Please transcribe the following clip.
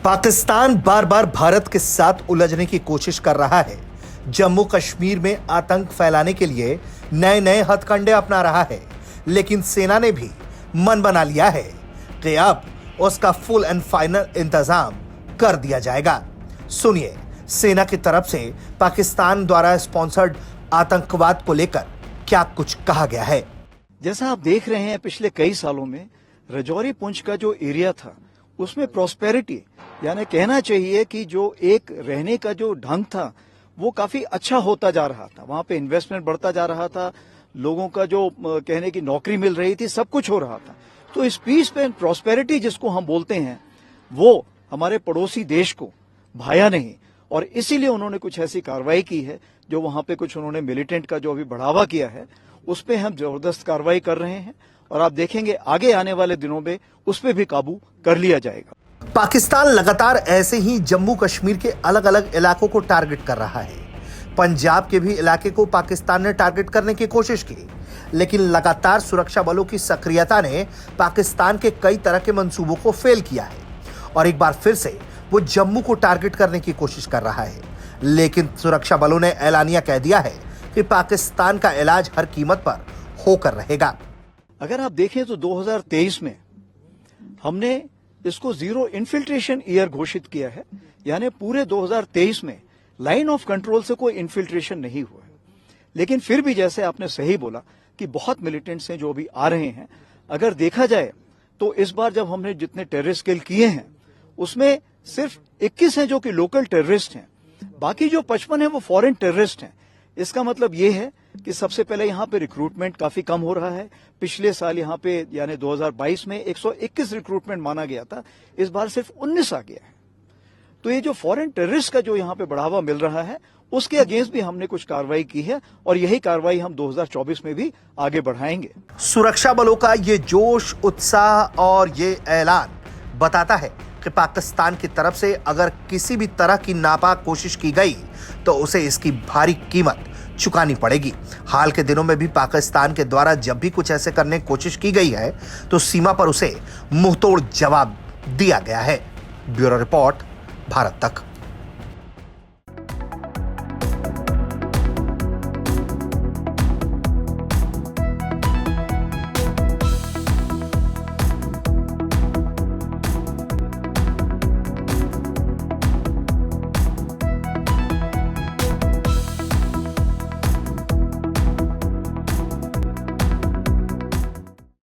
पाकिस्तान बार बार भारत के साथ उलझने की कोशिश कर रहा है। जम्मू कश्मीर में आतंक फैलाने के लिए नए नए हथकंडे अपना रहा है, लेकिन सेना ने भी मन बना लिया है कि अब उसका फुल एंड फाइनल इंतजाम कर दिया जाएगा। सुनिए सेना की तरफ से पाकिस्तान द्वारा स्पॉन्सर्ड आतंकवाद को लेकर क्या कुछ कहा गया है। जैसा आप देख रहे हैं, पिछले कई सालों में राजौरी पुंछ का जो एरिया था उसमें प्रॉस्पेरिटी, यानी कहना चाहिए कि जो एक रहने का जो ढंग था वो काफी अच्छा होता जा रहा था। वहां पे इन्वेस्टमेंट बढ़ता जा रहा था, लोगों का जो कहने की नौकरी मिल रही थी, सब कुछ हो रहा था। तो इस पीस पे प्रॉस्पेरिटी जिसको हम बोलते हैं वो हमारे पड़ोसी देश को भाया नहीं, और इसीलिए उन्होंने कुछ ऐसी कार्रवाई की है जो वहां पे कुछ उन्होंने मिलिटेंट का जो अभी बढ़ावा किया है उस पे हम जबरदस्त कार्रवाई कर रहे हैं, और आप देखेंगे आगे आने वाले दिनों में उस पे भी काबू कर लिया जाएगा। पाकिस्तान लगातार ऐसे ही जम्मू कश्मीर के अलग अलग इलाकों को टारगेट कर रहा है। पंजाब के भी इलाके को पाकिस्तान ने टारगेट करने की कोशिश की, लेकिन लगातार सुरक्षा बलों की सक्रियता ने पाकिस्तान के कई तरह के मंसूबों को फेल किया है, और एक बार फिर से वो जम्मू को टारगेट करने की कोशिश कर रहा है। लेकिन सुरक्षा बलों ने ऐलानिया कह दिया है कि पाकिस्तान का इलाज हर कीमत पर होकर रहेगा। अगर आप देखें तो 2023 में हमने इसको जीरो इन्फिल्ट्रेशन ईयर घोषित किया है, यानी पूरे 2023 में लाइन ऑफ कंट्रोल से कोई इन्फिल्ट्रेशन नहीं हुआ है। लेकिन फिर भी जैसे आपने सही बोला कि बहुत मिलिटेंट्स हैं जो अभी आ रहे हैं। अगर देखा जाए तो इस बार जब हमने जितने टेररिस्ट किल किए हैं उसमें सिर्फ 21 हैं जो कि लोकल टेररिस्ट हैं, बाकी जो 55 है वो फॉरेन टेररिस्ट हैं। इसका मतलब ये है कि सबसे पहले यहाँ पे रिक्रूटमेंट काफी कम हो रहा है। पिछले साल यहाँ पे यानी 2022 में 121 रिक्रूटमेंट माना गया था, इस बार सिर्फ 19 आ गया है। तो ये जो फॉरेन टेररिस्ट का जो यहाँ पे बढ़ावा मिल रहा है उसके अगेंस्ट भी हमने कुछ कार्रवाई की है, और यही कार्रवाई हम 2024 में भी आगे बढ़ाएंगे। सुरक्षा बलों का ये जोश, उत्साह और ये ऐलान बताता है कि पाकिस्तान की तरफ से अगर किसी भी तरह की नापाक कोशिश की गई तो उसे इसकी भारी कीमत चुकानी पड़ेगी। हाल के दिनों में भी पाकिस्तान के द्वारा जब भी कुछ ऐसे करने की कोशिश की गई है तो सीमा पर उसे मुंहतोड़ जवाब दिया गया है। ब्यूरो रिपोर्ट, भारत तक।